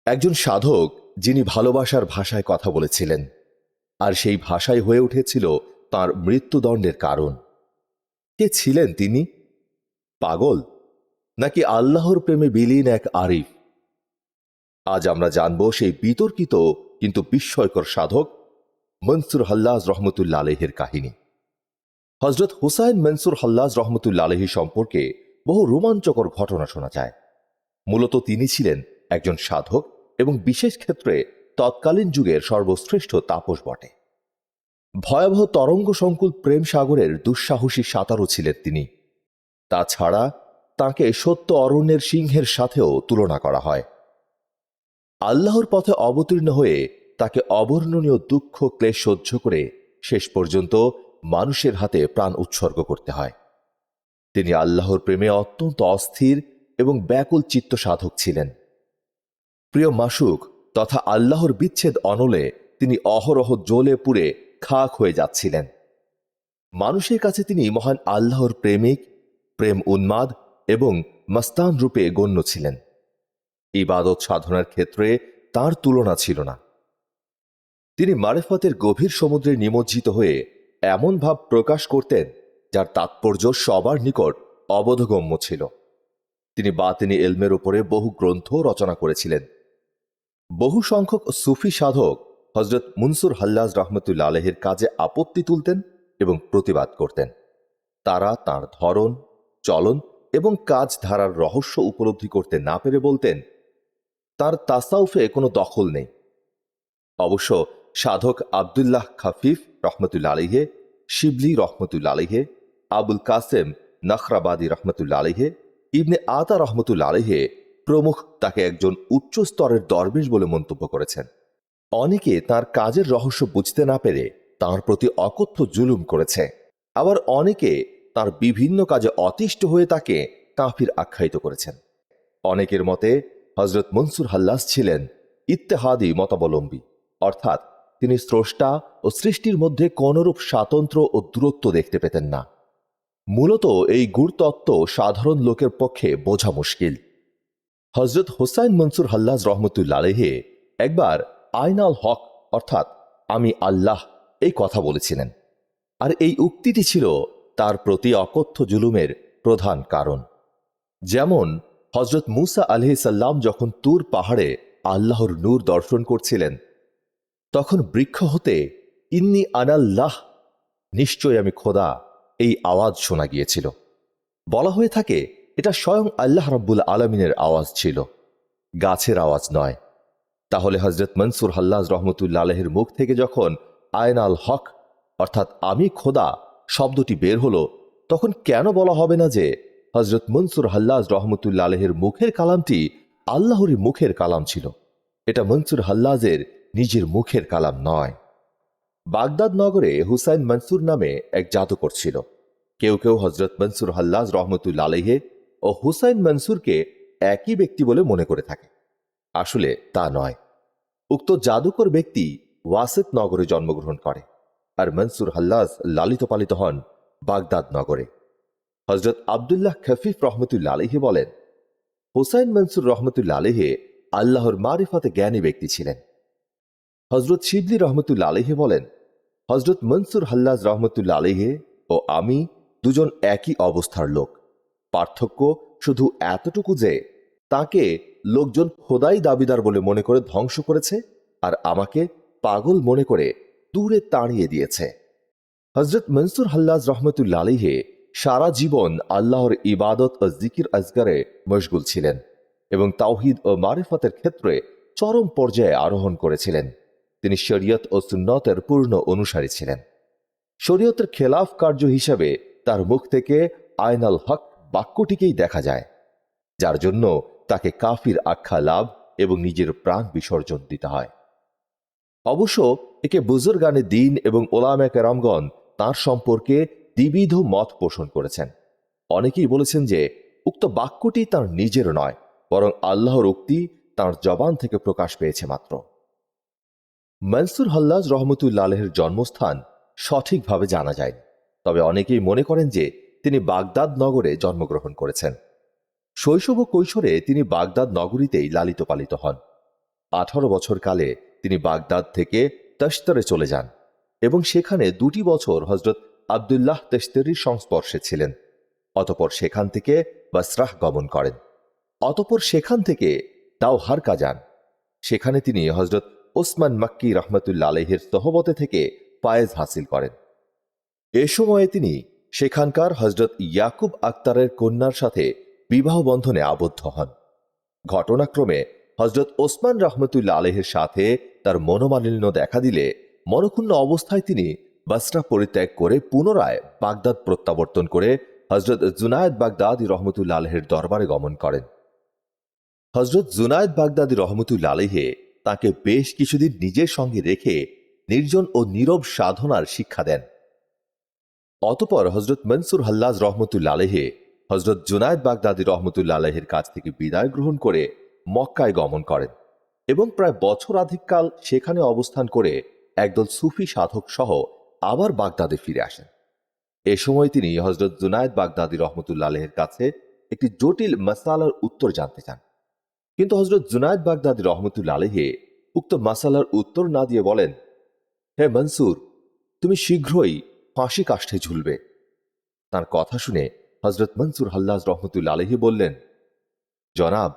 একজন সাধক যিনি ভালোবাসার ভাষায় কথা বলেছিলেন, আর সেই ভাষাই হয়ে উঠেছিল তাঁর মৃত্যুদণ্ডের কারণ। কে ছিলেন তিনি? পাগল, নাকি আল্লাহর প্রেমে বিলীন এক আরিফ? আজ আমরা জানব সেই বিতর্কিত কিন্তু বিস্ময়কর সাধক মনসুর হাল্লাজ রহমতুল্লাহ আলাইহির কাহিনী। হজরত হুসাইন মনসুর হাল্লাজ রহমতুল্লাহ আলাইহি সম্পর্কে বহু রোমাঞ্চকর ঘটনা শোনা যায়। মূলত তিনি ছিলেন একজন সাধক এবং বিশেষ ক্ষেত্রে তৎকালীন যুগের সর্বশ্রেষ্ঠ তাপস বটে। ভয়াবহ তরঙ্গ সংকুল প্রেম সাগরের দুঃসাহসী সাঁতারও ছিলেন তিনি। তাছাড়া তাঁকে সত্য অরণ্যের সিংহের সাথেও তুলনা করা হয়। আল্লাহর পথে অবতীর্ণ হয়ে তাকে অবর্ণনীয় দুঃখ ক্লেশ সহ্য করে শেষ পর্যন্ত মানুষের হাতে প্রাণ উৎসর্গ করতে হয়। তিনি আল্লাহর প্রেমে অত্যন্ত অস্থির এবং ব্যাকুল চিত্ত সাধক ছিলেন। প্রিয় মাসুক তথা আল্লাহর বিচ্ছেদ অনলে তিনি অহরহ জ্বলে পুড়ে খাক হয়ে যাচ্ছিলেন। মানুষের কাছে তিনি মহান আল্লাহর প্রেমিক, প্রেম উন্মাদ এবং মস্তান রূপে গণ্য ছিলেন। ইবাদত সাধনার ক্ষেত্রে তার তুলনা ছিল না। তিনি মারেফাতের গভীর সমুদ্রে নিমজ্জিত হয়ে এমন ভাব প্রকাশ করতেন যার তাৎপর্য সবার নিকট অবোধগম্য ছিল। তিনি বাতিনি ইলমের উপরে বহু গ্রন্থ রচনা করেছিলেন। বহু সংখ্যক সুফি সাধক হজরত মনসুর হাল্লাজ রহমতুল্লাহ আলাইহির কাজে আপত্তি তুলতেন এবং প্রতিবাদ করতেন। তারা তাঁর ধরন, চলন এবং কাজ ধারার রহস্য উপলব্ধি করতে না পেরে বলতেন, তার তাসাউফে কোনো দখল নেই। অবশ্য সাধক আবদুল্লাহ খাফিফ রহমতুল্লাহ আলাইহে, শিবলি রহমতুল্লাহ আলাইহে, আবুল কাসেম নখরাবাদী রহমতুল্লাহ আলাইহে, ইবনে আতা রহমতুল্লাহ আলাইহে প্রমুখ তাকে একজন উচ্চ স্তরের দরবেশ বলে মন্তব্য করেছেন। অনেকে তার কাজের রহস্য বুঝতে না পেরে তাঁর প্রতি অকথ্য জুলুম করেছে। আবার অনেকে তার বিভিন্ন কাজে অতিষ্ঠ হয়ে তাকে কাফির আখ্যায়িত করেছেন। অনেকের মতে হজরত মনসুর হাল্লাজ ছিলেন ইত্তেহাদি মতাবলম্বী, অর্থাৎ তিনি স্রষ্টা ও সৃষ্টির মধ্যে কোনরূপ স্বাতন্ত্র্য ও দূরত্ব দেখতে পেতেন না। মূলত এই গুরুতত্ত্ব সাধারণ লোকের পক্ষে বোঝা মুশকিল। হজরত হুসাইন মনসুর হাল্লাজ রহমতুল্লাহ আলাইহি একবার আইনাল হক অর্থাৎ আমি আল্লাহ এই কথা বলেছিলেন, আর এই উক্তিটি ছিল তার প্রতি অকথ্য জুলুমের প্রধান কারণ। যেমন হজরত মুসা আলাইহিস সালাম যখন তুর পাহাড়ে আল্লাহর নূর দর্শন করছিলেন, তখন বৃক্ষ হতে ইন্নি আনাল্লাহ, নিশ্চয় আমি খোদা, এই আওয়াজ শোনা গিয়েছিল। বলা হয়ে থাকে এটা স্বয়ং আল্লাহ রাব্বুল আলামিনের আওয়াজ ছিল, গাছের আওয়াজ নয়। তাহলে হজরত মনসুর হাল্লাজ রহমতুল্লাহ আলাইহির মুখ থেকে যখন আয়নাল হক অর্থাৎ আমি খোদা শব্দটি বের হলো, তখন কেন বলা হবে না যে হজরত মনসুর হাল্লাজ রহমতুল্লাহ আলাইহির মুখের কালামটি আল্লাহরই মুখের কালাম ছিল? এটা মনসুর হাল্লাজের নিজের মুখের কালাম নয়। বাগদাদ নগরে হুসাইন মনসুর নামে এক জাদুকর ছিল। কেউ কেউ হজরত মনসুর হাল্লাজ রহমতুল্লাহ আলাইহি ও হুসাইন মনসুরকে একই ব্যক্তি বলে মনে করে থাকে। আসলে তা নয়। উক্ত জাদুকর ব্যক্তি ওয়াসিত নগরে জন্মগ্রহণ করে, আর মনসুর হাল্লাজ লালিত পালিত হন বাগদাদ নগরে। হজরত আবদুল্লাহ খফিফ রহমতুল্লাহ আলাইহি বলেন, হুসাইন মনসুর রহমতুল্লাহ আলাইহি আল্লাহর মারিফাতে জ্ঞানী ব্যক্তি ছিলেন। হজরত শিবলি রহমতুল্লাহ আলাইহি বলেন, হজরত মনসুর হাল্লাজ রহমতুল্লাহ আলাইহি ও আমি দুজন একই অবস্থার লোক। পার্থক্য শুধু এতটুকু যে তাকে লোকজন খোদাই দাবিদার বলে মনে করে ধ্বংস করেছে, আর আমাকে পাগল মনে করে দূরে তাড়িয়ে দিয়েছে। হজরত মনসুর হাল্লাজ রহমতুল্লাহ আলাইহি সারা জীবন আল্লাহর ইবাদত ও জিকির আজগারে মশগুল ছিলেন এবং তাওহীদ ও মারিফাতের ক্ষেত্রে চরম পর্যায়ে আরোহণ করেছিলেন। তিনি শরীয়ত ও সুন্নতের পূর্ণ অনুসারী ছিলেন। শরীয়তের খেলাফ কার্য হিসাবে তার মুখ থেকে আয়নাল হক বাক্যটিকেই দেখা যায়, যার জন্য তাকে কাফির আখ্যা লাভ এবং নিজের প্রাণ বিসর্জন দিতে হয়। অবশ্য একে বুজুর্গানে দ্বীন এবং ওলামা কেরামগণ তাঁর সম্পর্কে দ্বিবিধ মত পোষণ করেছেন। অনেকেই বলেছেন যে উক্ত বাক্যটি তার নিজের নয়, বরং আল্লাহর উক্তি তাঁর জবান থেকে প্রকাশ পেয়েছে মাত্র। মনসুর হাল্লাজ রহমতুল্লাহ আলাইহির জন্মস্থান সঠিকভাবে জানা যায়, তবে অনেকেই মনে করেন যে তিনি বাগদাদ নগরে জন্মগ্রহণ করেছেন। শৈশব ও কৈশোরে তিনি বাগদাদ নগরীতেই লালিত পালিত হন। 18 বছর কালে তিনি বাগদাদ থেকে তশতরে চলে যান এবং সেখানে 2টি বছর হজরত আবদুল্লাহ তশতরির সংস্পর্শে ছিলেন। অতঃপর সেখান থেকে বাসরাহ গমন করেন। অতঃপর সেখান থেকে দাওহারকা যান। সেখানে তিনি হজরত ওসমান মাক্কি রহমতুল্লাহ আলাইহির সোহবতে থেকে ফায়েজ হাসিল করেন। এ সময়ে তিনি সেখানকার হজরত ইয়াকুব আক্তারের কন্যার সাথে বিবাহ বন্ধনে আবদ্ধ হন। ঘটনাক্রমে হজরত ওসমান রহমতুল্লাহ আলাইহির সাথে তার মনোমালিন্য দেখা দিলে মনক্ষুণ্ণ অবস্থায় তিনি বাসরা পরিত্যাগ করে পুনরায় বাগদাদ প্রত্যাবর্তন করে হজরত জুনায়েদ বাগদাদি রহমতুল্লাহ আলাইহির দরবারে গমন করেন। হজরত জুনায়েদ বাগদাদি রহমতুল্লাহ আলাইহি তাকে বেশ কিছুদিন নিজের সঙ্গে রেখে নির্জন ও নীরব সাধনার শিক্ষা দেন। অতঃপর হজরত মনসুর হাল্লাজ রহমতুল্লাহ আলাইহি হজরত জুনায়েদ বাগদাদি রহমতুল্লাহ আলাইহির কাছ থেকে বিদায় গ্রহণ করে মক্কায় গমন করেন এবং প্রায় বছরাধিককাল সেখানে অবস্থান করে একদল সুফি সাধক সহ আবার বাগদাদে ফিরে আসেন। এ সময় তিনি হজরত জুনায়েদ বাগদাদি রহমতুল্লাহ আলাইহির কাছে একটি জটিল মাসআলার উত্তর জানতে চান, কিন্তু হজরত জুনায়েদ বাগদাদি রহমতুল্লাহ আলাইহি উক্ত মাসআলার উত্তর না দিয়ে বলেন, হে মনসুর, তুমি শীঘ্রই ফাঁসি কাষ্ঠে ঝুলবে। তার কথা শুনে হজরত মনসুর হাল্লাজ রহমতুল্লাহ আলাইহি বললেন, জনাব,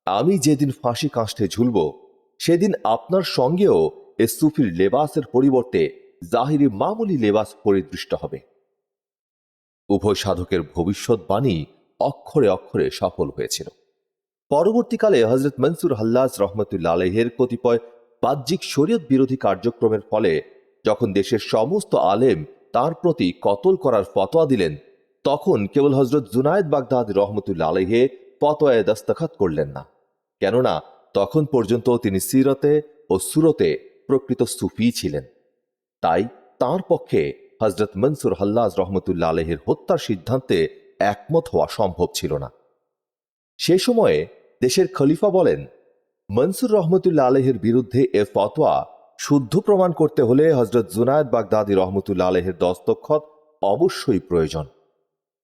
আমি যেদিন ফাঁসি কাষ্ঠে ঝুলব সেদিন আপনার সঙ্গেও এ সুফির লেবাসের পরিবর্তে জাহিরি মামুলি লেবাস পরিদৃষ্ট হবে। উভয় সাধকের ভবিষ্যৎবাণী অক্ষরে অক্ষরে সফল হয়েছিল। পরবর্তীকালে হজরত মনসুর হাল্লাজ রহমতুল্লাহ আলাইহির কতিপয় বাহ্যিক শরীয়ত বিরোধী কার্যক্রমের ফলে যখন দেশের সমস্ত আলেম তার প্রতি কতল করার ফতোয়া দিলেন, তখন কেবল হজরত জুনায়েদ বাগদাদি রহমতুল্লাহ আলাইহি ফতোয়ায় দস্তখত করলেন না, কেননা তখন পর্যন্ত তিনি সিরতে ও সুরতে প্রকৃত সুফি ছিলেন। তাই তার পক্ষে হজরত মনসুর হাল্লাজ রহমতুল্লাহ আলাইহির হত্যার সিদ্ধান্তে একমত হওয়া সম্ভব ছিল না। সে সময়ে দেশের খলিফা বলেন, মনসুর রহমতুল্লাহ আলাইহির বিরুদ্ধে এ ফতোয়া শুদ্ধ প্রমাণ করতে হলে হজরত জুনায়েদ বাগদাদি রহমতুল্লাহ আলাইহির দস্তখত অবশ্যই প্রয়োজন।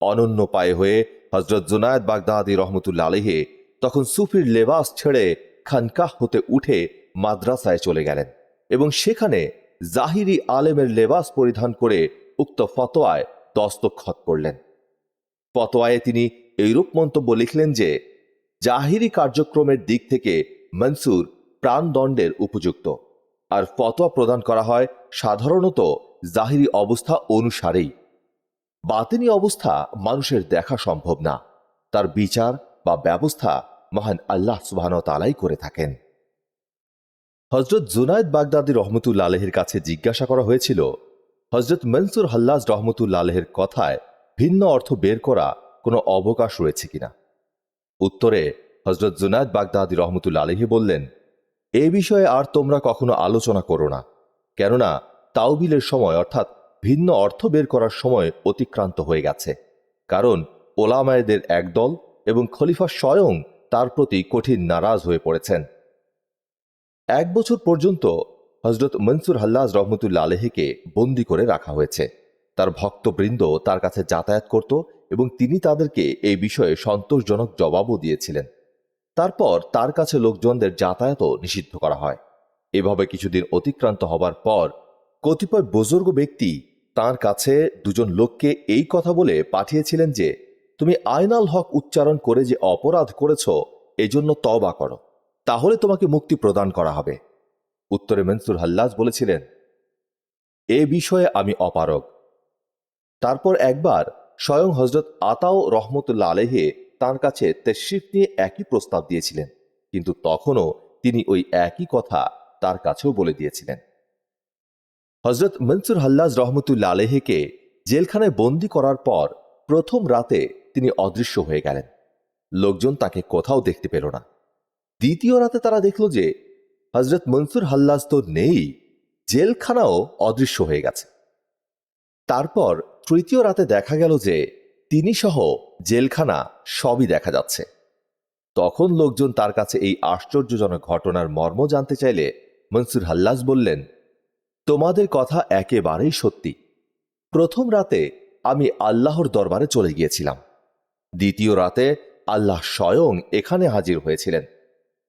অনন্য পায়ে হয়ে হজরত জুনায়েদ বাগদাদি রহমতুল্লাহ আলাইহি তখন সুফির লেবাস ছেড়ে খানকাহ হতে উঠে মাদ্রাসায় চলে গেলেন এবং সেখানে জাহিরি আলেমের লেবাস পরিধান করে উক্ত ফতোয়ায় দস্তখত করলেন। ফতোয়ায় তিনি এইরূপ মন্তব্য লিখলেন যে জাহিরি কার্যক্রমের দিক থেকে মনসুর প্রাণদণ্ডের উপযুক্ত, আর ফতোয়া প্রদান করা হয় সাধারণত জাহিরি অবস্থা অনুসারেই। বাতিনি অবস্থা মানুষের দেখা সম্ভব না, তার বিচার বা ব্যবস্থা মহান আল্লাহ সুবহানাহু ওয়া তাআলাই করে থাকেন। হজরত জুনায়েদ বাগদাদি রহমতুল্লাহ আলাইহির কাছে জিজ্ঞাসা করা হয়েছিল, হজরত মনসুর হাল্লাজ রহমতুল্লাহ আলাইহির কথায় ভিন্ন অর্থ বের করা কোনো অবকাশ রয়েছে কিনা। উত্তরে হজরত জুনায়েদ বাগদাদি রহমতুল্লাহ আলাইহি বললেন, এ বিষয়ে আর তোমরা কখনো আলোচনা করো না, কেননা তাওবিলের সময় অর্থাৎ ভিন্ন অর্থ বের করার সময় অতিক্রান্ত হয়ে গেছে, কারণ ওলামায়েদের একদল এবং খলিফা স্বয়ং তার প্রতি কঠিন নারাজ হয়ে পড়েছেন। 1 বছর পর্যন্ত হজরত মনসুর হাল্লাজ রহমতুল্লাহ আলাইহিকে বন্দী করে রাখা হয়েছে। তার ভক্তবৃন্দ তার কাছে যাতায়াত করত এবং তিনি তাদেরকে এই বিষয়ে সন্তোষজনক জবাবও দিয়েছিলেন। তারপর তার কাছে লোকজনদের যাতায়াতও নিষিদ্ধ করা হয়। এভাবে কিছুদিন অতিক্রান্ত হবার পর কতিপয় বুজুর্গ ব্যক্তি তার কাছে 2 জন লোককে এই কথা বলে পাঠিয়েছিলেন যে, তুমি আইনাল হক উচ্চারণ করে যে অপরাধ করেছ এজন্য তওবা করো, তাহলে তোমাকে মুক্তি প্রদান করা হবে। উত্তরে মনসুর হাল্লাজ বলেছিলেন, এ বিষয়ে আমি অপারগ। তারপর একবার স্বয়ং হজরত আতাও রহমতুল্লাহ আলাইহি তার কাছে তাশরিফ নিয়ে একই প্রস্তাব দিয়েছিলেন, কিন্তু তখনও তিনি ওই একই কথা তার কাছেও বলে দিয়েছিলেন। হজরত মনসুর হাল্লাজ রহমতুল্লাহ আলাইহিকে জেলখানায় বন্দী করার পর প্রথম রাতে তিনি অদৃশ্য হয়ে গেলেন। লোকজন তাকে কোথাও দেখতে পেল না। দ্বিতীয় রাতে তারা দেখল যে হজরত মনসুর হাল্লাজ তো নেই, জেলখানাও অদৃশ্য হয়ে গেছে। তারপর তৃতীয় রাতে দেখা গেল যে তিনি সহ জেলখানা সবই দেখা যাচ্ছে। তখন লোকজন তার কাছে এই আশ্চর্যজনক ঘটনার মর্ম জানতে চাইলে মনসুর হাল্লাজ বললেন, তোমাদের কথা একেবারেই সত্যি। প্রথম রাতে আমি আল্লাহর দরবারে চলে গিয়েছিলাম, দ্বিতীয় রাতে আল্লাহ স্বয়ং এখানে হাজির হয়েছিলেন।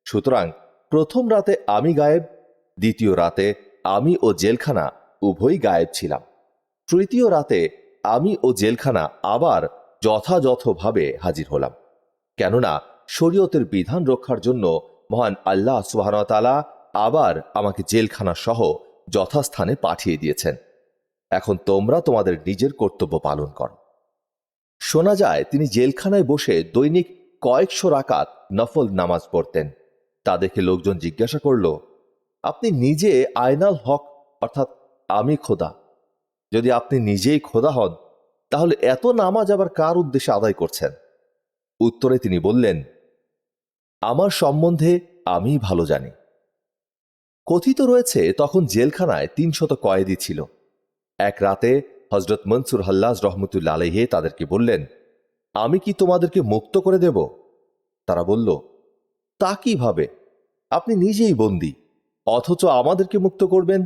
সুতরাং প্রথম রাতে আমি গায়েব, দ্বিতীয় রাতে আমি ও জেলখানা উভয়ই গায়েব ছিলাম, তৃতীয় রাতে আমি ও জেলখানা আবার যথাযথভাবে হাজির হলাম, কেননা শরীয়তের বিধান রক্ষার জন্য মহান আল্লাহ সুবহানাহু ওয়া তাআলা আবার আমাকে জেলখানা সহ যথাস্থানে পাঠিয়ে দিয়েছেন। এখন তোমরা তোমাদের নিজের কর্তব্য পালন করো। শোনা যায় তিনি জেলখানায় বসে দৈনিক কয়েকশো রাকাত নফল নামাজ পড়তেন। তা দেখে লোকজন জিজ্ঞাসা করল, আপনি নিজে আয়নাল হক অর্থাৎ আমি খোদা, যদি আপনি নিজেই খোদা হন তাহলে এত নামাজ আবার কার উদ্দেশ্যে আদায় করছেন? উত্তরে তিনি বললেন, আমার সম্বন্ধে আমি ভালো জানি। কথিত রয়েছে তখন জেলখানায় ৩০০ কয়েদি ছিল। এক রাতে হযরত মনসুর হাল্লাজ রহমতুল্লাহ আলাইহি তাদেরকে বললেন, আমি কি তোমাদেরকে মুক্ত করে দেব? তারা বলল, তা কিভাবে? আপনি নিজেই বন্দী, অথচ আমাদেরকে মুক্ত করবেন?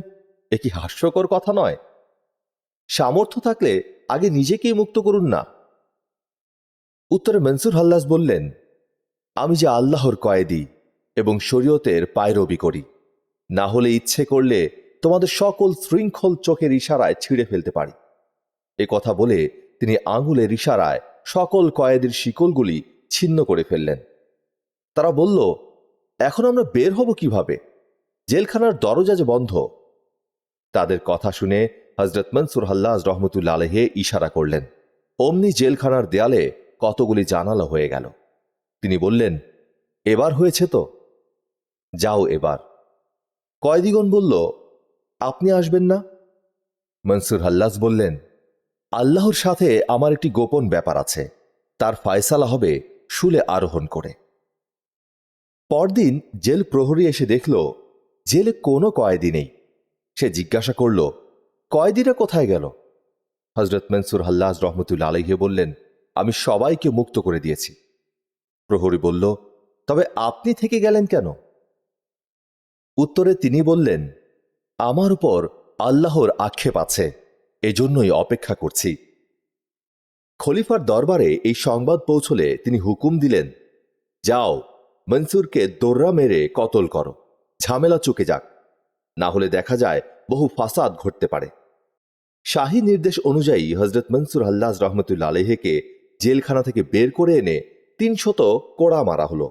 এ কি হাস্যকর কথা নয়? সামর্থ্য থাকলে আগে নিজেকেই মুক্ত করুন না। উত্তরে মনসুর হাল্লাজ বললেন, আমি যে আল্লাহর কয়েদি এবং শরীয়তের পায়রবি করি, না হলে ইচ্ছে করলে তোমাদের সকল শৃঙ্খল চোখের ইশারায় ছিঁড়ে ফেলতে পারি। এ কথা বলে তিনি আঙুলের ইশারায় সকল কয়েদির শিকলগুলি ছিন্ন করে ফেললেন। তারা বলল, এখন আমরা বের হব কিভাবে? জেলখানার দরজা যে বন্ধ। তাদের কথা শুনে হযরত মনসুর হাল্লাজ রহমতুল্লাহ আলাইহি ইশারা করলেন। অমনি জেলখানার দেয়ালে কতগুলি জানালা হয়ে গেল। তিনি বললেন, এবার হয়েছে তো, যাও এবার। কয়েদিগণ বলল, আপনি আসবেন না? মনসুর হাল্লাজ বললেন, আল্লাহর সাথে আমার একটি গোপন ব্যাপার আছে, তার ফয়সালা হবে শুলে আরোহণ করে। পরদিন জেল প্রহরী এসে দেখল জেলে কোনো কয়েদি নেই। সে জিজ্ঞাসা করল, কয়েদিরা কোথায় গেল? হযরত মনসুর হাল্লাজ রহমতুল্লাহ আলাইহি বললেন, আমি সবাইকে মুক্ত করে দিয়েছি। প্রহরী বলল, তবে আপনি থেকে গেলেন কেন? উত্তরে তিনি বললেন, আমার উপর আল্লাহর আক্ষেপ আছে, এজন্যই অপেক্ষা করছি। খলিফার দরবারে এই সংবাদ পৌঁছলে তিনি হুকুম দিলেন, যাও মনসুরকে দোররা মেরে কতল করো, ঝামেলা চুকে যাক, না হলে দেখা যায় বহু ফাসাদ ঘটতে পারে। শাহী নির্দেশ অনুযায়ী হযরত মনসুর হাল্লাজ রহমতুল্লাহ আলাইহিকে জেলখানা থেকে বের করে এনে ৩০০ কোড়া মারা হলো,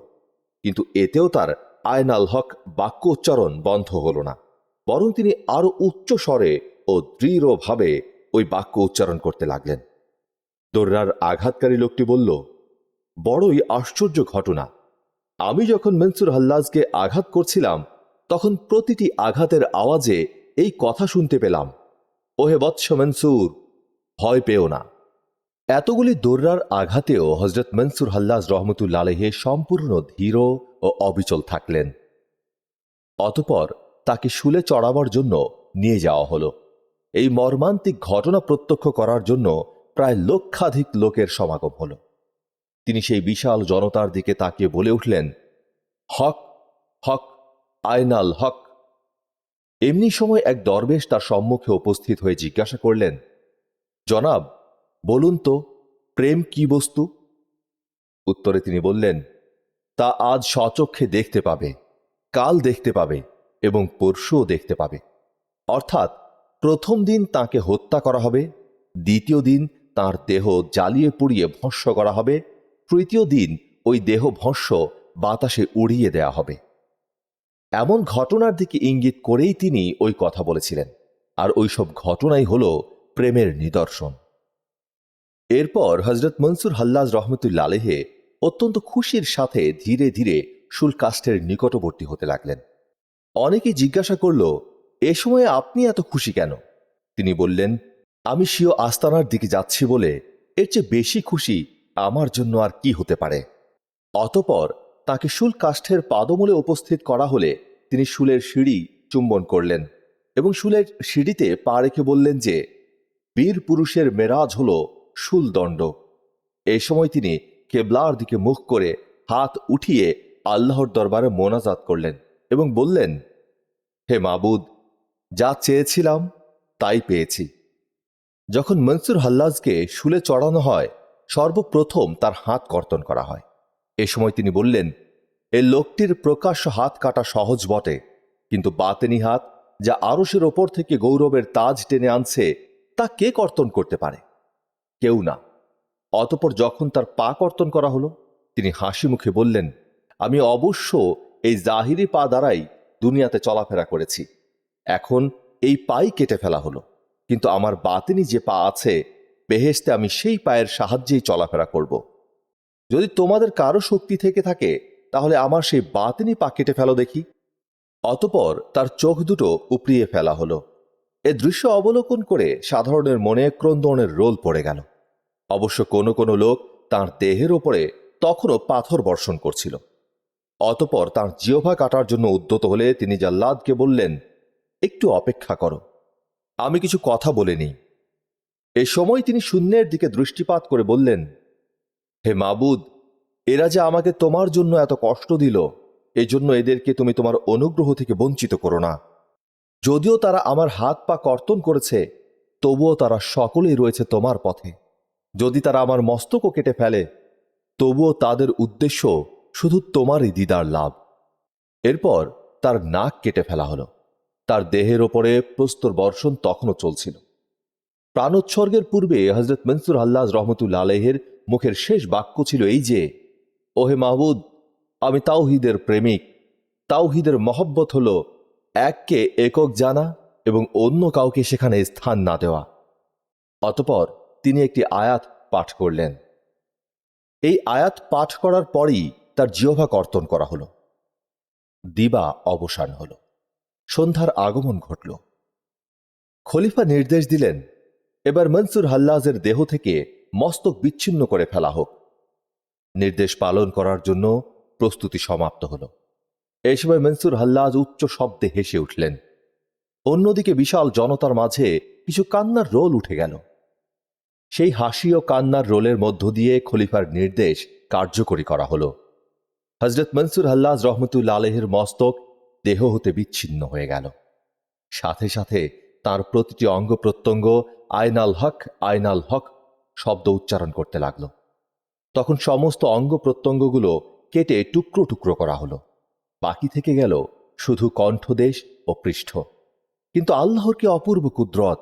কিন্তু এতেও তার আয়নাল হক বাক্য উচ্চারণ বন্ধ হল না, বরং তিনি আরো উচ্চ স্বরে ও দৃঢ়ভাবে ওই বাক্য উচ্চারণ করতে লাগলেন। দোররার আঘাতকারী লোকটি বলল, বড়ই আশ্চর্য ঘটনা, আমি যখন মনসুর হাল্লাজকে আঘাত করছিলাম তখন প্রতিটি আঘাতের আওয়াজে এই কথা শুনতে পেলাম, ওহে বৎস মনসুর, ভয় পেও না। এতগুলি দোররার আঘাতেও হযরত মনসুর হাল্লাজ রহমতুল্লাহ আলাইহি সম্পূর্ণ ধীর ও অবিচল থাকলেন। অতঃপর তাকে শুলে চড়াবার জন্য নিয়ে যাওয়া হলো। এই মর্মান্তিক ঘটনা প্রত্যক্ষ করার জন্য প্রায় লক্ষাধিক লোকের সমাগম হল। তিনি সেই বিশাল জনতার দিকে তাকিয়ে বলে উঠলেন, হক হক আয়নাল হক। এমনি সময় এক দরবেশ তার সম্মুখে উপস্থিত হয়ে জিজ্ঞাসা করলেন, জনাব, বলুন তো প্রেম কি বস্তু? উত্তরে তিনি বললেন, তা আজ স্বচক্ষে দেখতে পাবে, কাল দেখতে পাবে এবং পরশুও দেখতে পাবে। অর্থাৎ প্রথম দিন তাকে হত্যা করা হবে, দ্বিতীয় দিন তার দেহ জ্বালিয়ে পুড়িয়ে ভস্ম করা হবে, তৃতীয় দিন ওই দেহ ভস্ম বাতাসে উড়িয়ে দেয়া হবে। এমন ঘটনার দিকে ইঙ্গিত করেই তিনি ওই কথা বলেছিলেন, আর ওইসব ঘটনাই হল প্রেমের নিদর্শন। এরপর হযরত মনসুর হাল্লাজ রহমতুল্লাহ আলাইহি অত্যন্ত খুশির সাথে ধীরে ধীরে শুল্কাষ্ঠের নিকটবর্তী হতে লাগলেন। অনেকে জিজ্ঞাসা করল, এ সময়ে আপনি এত খুশি কেন? তিনি বললেন, আমি স্বীয় আস্তানার দিকে যাচ্ছি বলে এর চেয়ে বেশি খুশি আমার জন্য আর কি হতে পারে। অতঃপর তাকে শুল্কাষ্ঠের পাদমূলে উপস্থিত করা হলে তিনি শুলের সিঁড়ি চুম্বন করলেন এবং শুলের সিঁড়িতে পা রেখে বললেন যে, বীর পুরুষের মেরাজ হল শুলদণ্ড। এই সময় তিনি কেবলার দিকে মুখ করে হাত উঠিয়ে আল্লাহর দরবারে মোনাজাত করলেন এবং বললেন, হে মাবুদ, যা চেয়েছিলাম তাই পেয়েছি। যখন মনসুর হাল্লাজকে শুলে চড়ানো হয় সর্বপ্রথম তার হাত কর্তন করা হয়। এ সময় তিনি বললেন, এই লোকটির প্রকাশ্য হাত কাটা সহজ বটে, কিন্তু বাতেনি হাত যা আরশের ওপর থেকে গৌরবের তাজ টেনে আনছে তা কে কর্তন করতে পারে? কেউ না। অতঃপর যখন তার পা কর্তন করা হলো, তিনি হাসি মুখে বললেন, আমি অবশ্য এই জাহিরি পা দ্বারাই দুনিয়াতে চলাফেরা করেছি, এখন এই পাই কেটে ফেলা হলো, কিন্তু আমার বাতিনি যে পা আছে, বেহেশতে আমি সেই পায়ের সাহায্যেই চলাফেরা করব। যদি তোমাদের কারো শক্তি থেকে থাকে তাহলে আমার সেই বাতিনি পা কেটে ফেলো দেখি। অতঃপর তার চোখ দুটো উপড়িয়ে ফেলা হলো। এ দৃশ্য অবলোকন করে সাধারণের মনে ক্রন্দনের রোল পড়ে গেল। অবশ্য কোনো কোনো লোক তাঁর দেহের ওপরে তখনও পাথর বর্ষণ করছিল। অতঃপর তাঁর জিহ্বা কাটার জন্য উদ্যত হলে তিনি জাল্লাদকে বললেন, একটু অপেক্ষা করো, আমি কিছু কথা বলে নিই। এ সময় তিনি শূন্যের দিকে দৃষ্টিপাত করে বললেন, হে মাবুদ, এরা যে আমাকে তোমার জন্য এত কষ্ট দিল, এজন্য এদেরকে তুমি তোমার অনুগ্রহ থেকে বঞ্চিত করো না। যদিও তারা আমার হাত পা কর্তন করেছে, তবুও তারা সকলেই রয়েছে তোমার পথে। যদি তারা আমার মস্তকও কেটে ফেলে, তবুও তাদের উদ্দেশ্য শুধু তোমারই দিদার লাভ। এরপর তার নাক কেটে ফেলা হলো। তার দেহের ওপরে প্রস্তর বর্ষণ তখনও চলছিল। প্রাণোৎসর্গের পূর্বে হজরত মনসুর হাল্লাজ রহমতুল্লাহ আলাইহের মুখের শেষ বাক্য ছিল এই যে, ওহে মাহবুদ, আমি তাওহীদের প্রেমিক। তাওহীদের মহব্বত হল এককে একক জানা এবং অন্য কাউকে সেখানে স্থান না দেওয়া। অতঃপর তিনি একটি আয়াত পাঠ করলেন। এই আয়াত পাঠ করার পরই তার জিহ্বা কর্তন করা হল। দিবা অবসান হল, সন্ধ্যার আগমন ঘটল। খলিফা নির্দেশ দিলেন, এবার মনসুর হাল্লাজের দেহ থেকে মস্তক বিচ্ছিন্ন করে ফেলা হোক। নির্দেশ পালন করার জন্য প্রস্তুতি সমাপ্ত হল। এই সময় মনসুর হাল্লাজ উচ্চ শব্দে হেসে উঠলেন। অন্যদিকে বিশাল জনতার মাঝে কিছু কান্নার রোল উঠে গেল। সেই হাসি ও কান্নার রোলের মধ্য দিয়ে খলিফার নির্দেশ কার্যকরী করা হল। হজরত মনসুর হাল্লাজ রহমতুল্লাহ আলাইহির মস্তক দেহ হতে বিচ্ছিন্ন হয়ে গেল। সাথে সাথে তার প্রতিটি অঙ্গ প্রত্যঙ্গ আয়নাল হক আয়নাল হক শব্দ উচ্চারণ করতে লাগল। তখন সমস্ত অঙ্গ প্রত্যঙ্গগুলো কেটে টুকরো টুকরো করা হলো। বাকি থেকে গেল শুধু কণ্ঠদেশ ও পৃষ্ঠ। কিন্তু আল্লাহর কি অপূর্ব কুদরত!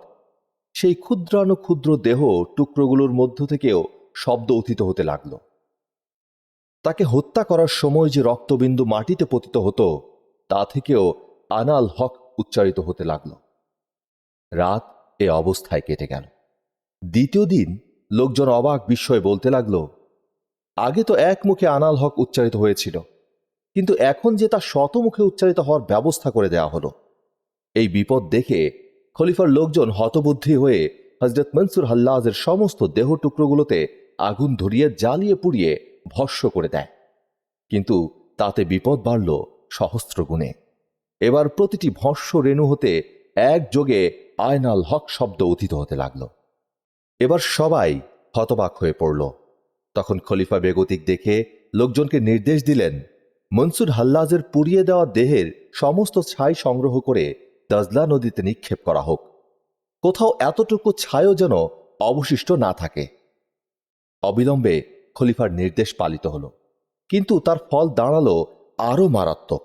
সেই ক্ষুদ্রাণু ক্ষুদ্র দেহ টুকরোগুলোর মধ্য থেকেও শব্দ উত্থিত হতে লাগল। তাকে হত্যা করার সময় যে রক্তবিন্দু মাটিতে পতিত হতো, তা থেকেও আনাল হক উচ্চারিত হতে লাগল। রাত এ অবস্থায় কেটে গেল। দ্বিতীয় দিন লোকজন অবাক বিস্ময়ে বলতে লাগল, আগে তো এক মুখে আনাল হক উচ্চারিত হয়েছিল, কিন্তু এখন যে তা শত মুখে উচ্চারিত হওয়ার ব্যবস্থা করে দেওয়া হলো। এই বিপদ দেখে খলিফার লোকজন হতবুদ্ধি হয়ে হজরত মনসুর হাল্লাজের সমস্ত দেহ টুকরোগুলোতে আগুন ধরিয়ে জ্বালিয়ে পুড়িয়ে ভস্ম করে দেয়। কিন্তু তাতে বিপদ বাড়ল সহস্র গুণে। এবার প্রতিটি ভস্ম রেণু হতে একযোগে আয়নাল হক শব্দ উত্থিত হতে লাগল। এবার সবাই হতবাক হয়ে পড়ল। তখন খলিফা বেগতিক দেখে লোকজনকে নির্দেশ দিলেন, মনসুর হাল্লাজের পুড়িয়ে দেওয়া দেহের সমস্ত ছাই সংগ্রহ করে দাজলা নদীতে নিক্ষেপ করা হোক। কোথাও এতটুকু ছাইও যেন অবশিষ্ট না থাকে। অবিলম্বে খলিফার নির্দেশ পালিত হল, কিন্তু তার ফল দাঁড়ালো আরও মারাত্মক।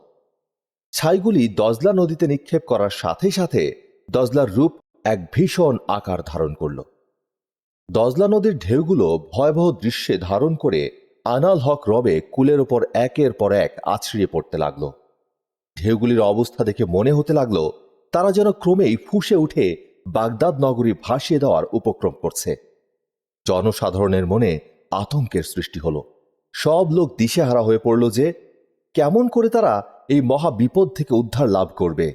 ছাইগুলি দজলা নদীতে নিক্ষেপ করার সাথে সাথে দজলার রূপ এক ভীষণ আকার ধারণ করল। দজলা নদীর ঢেউগুলো ভয়াবহ দৃশ্যে ধারণ করে আনাল হক রবে কুলের ওপর একের পর এক আছড়িয়ে পড়তে লাগল। ঢেউগুলির অবস্থা দেখে মনে হতে লাগল তারা যেন ক্রমেই ফুঁসে উঠে বাগদাদ নগরী ভাসিয়ে দেওয়ার উপক্রম করছে। জনসাধারণের মনে আতঙ্কের সৃষ্টি হল। সব লোক দিশেহারা হয়ে পড়ল যে কেমন করে তারা এই মহা বিপদ থেকে উদ্ধার লাভ করবে।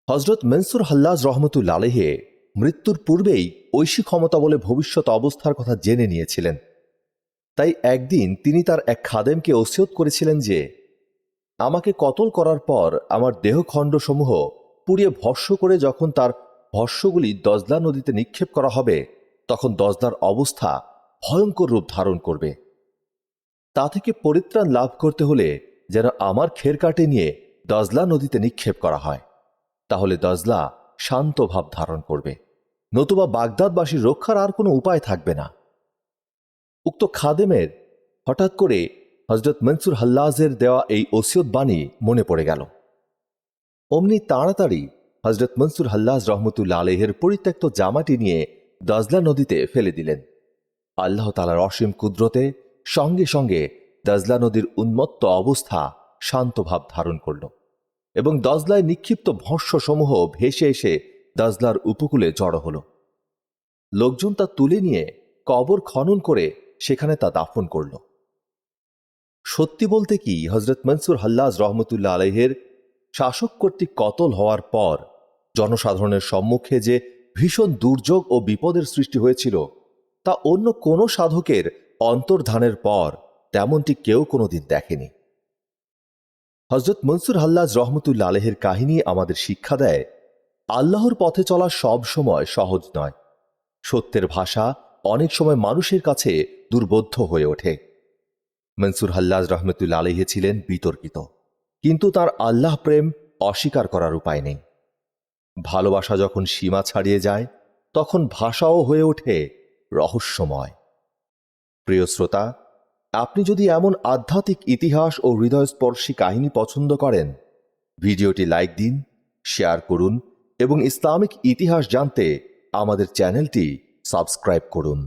হজরত মনসুর হাল্লাজ রহমতুল্লাহ আলাইহি মৃত্যুর পূর্বেই ঐশী ক্ষমতা বলে ভবিষ্যৎ অবস্থার কথা জেনে নিয়েছিলেন। তাই একদিন তিনি তার এক খাদেমকে ওসিয়ত করেছিলেন যে, আমাকে কতল করার পর আমার দেহখণ্ডসমূহ পুড়িয়ে ভস্ম করে যখন তার ভস্মগুলি দজলা নদীতে নিক্ষেপ করা হবে, তখন দজলার অবস্থা ভয়ঙ্কর রূপ ধারণ করবে। তা থেকে পরিত্রাণ লাভ করতে হলে যেন আমার খেরকাটে নিয়ে দজলা নদীতে নিক্ষেপ করা হয়, তাহলে দজলা শান্ত ভাব ধারণ করবে, নতুবা বাগদাদবাসীর রক্ষার আর কোনো উপায় থাকবে না। উক্ত খাদেমের হঠাৎ করে হজরত মনসুর হাল্লাজের দেওয়া এই ওসিয়ত বাণী মনে পড়ে গেল। অমনি তাড়াতাড়ি হজরত মনসুর হাল্লাজ রহমতুল্লাহ আলাইহের পরিত্যক্ত জামাটি নিয়ে দাজলা নদীতে ফেলে দিলেন। আল্লাহ তাআলার অসীম কুদরতে সঙ্গে সঙ্গে দাজলা নদীর উন্মত্ত অবস্থা শান্তভাব ধারণ করল এবং দাজলায় নিক্ষিপ্ত ভস্মসমূহ ভেসে এসে দাজলার উপকূলে জড়ো হল। লোকজন তা তুলে নিয়ে কবর খনন করে সেখানে তা দাফন করল। সত্যি বলতে কি, হজরত মনসুর হাল্লাজ রহমতুল্লাহ আলাইহের শাসক কর্তৃক কতল হওয়ার পর জনসাধারণের সম্মুখে যে ভীষণ দুর্যোগ ও বিপদের সৃষ্টি হয়েছিল, তা অন্য কোনো সাধকের অন্তর্ধানের পর তেমনটি কেউ কোনোদিন দেখেনি। হজরত মনসুর হাল্লাজ রহমতুল্লাহ আলাইহের কাহিনী আমাদের শিক্ষা দেয়, আল্লাহর পথে চলা সব সময় সহজ নয়। সত্যের ভাষা অনেক সময় মানুষের কাছে দুর্বোধ্য হয়ে ওঠে। মনসুর হাল্লাজ রহমতুল্লাহ আলাইহি ছিলেন বিতর্কিত, কিন্তু তার আল্লাহ প্রেম অস্বীকার করার উপায় নেই। ভালোবাসা যখন সীমা ছাড়িয়ে যায়, তখন ভাষাও হয়ে ওঠে রহস্যময়। প্রিয় শ্রোতা, আপনি যদি এমন আধ্যাত্মিক ইতিহাস ও হৃদয়স্পর্শী কাহিনী পছন্দ করেন, ভিডিওটি লাইক দিন, শেয়ার করুন এবং ইসলামিক ইতিহাস জানতে আমাদের চ্যানেলটি সাবস্ক্রাইব করুন।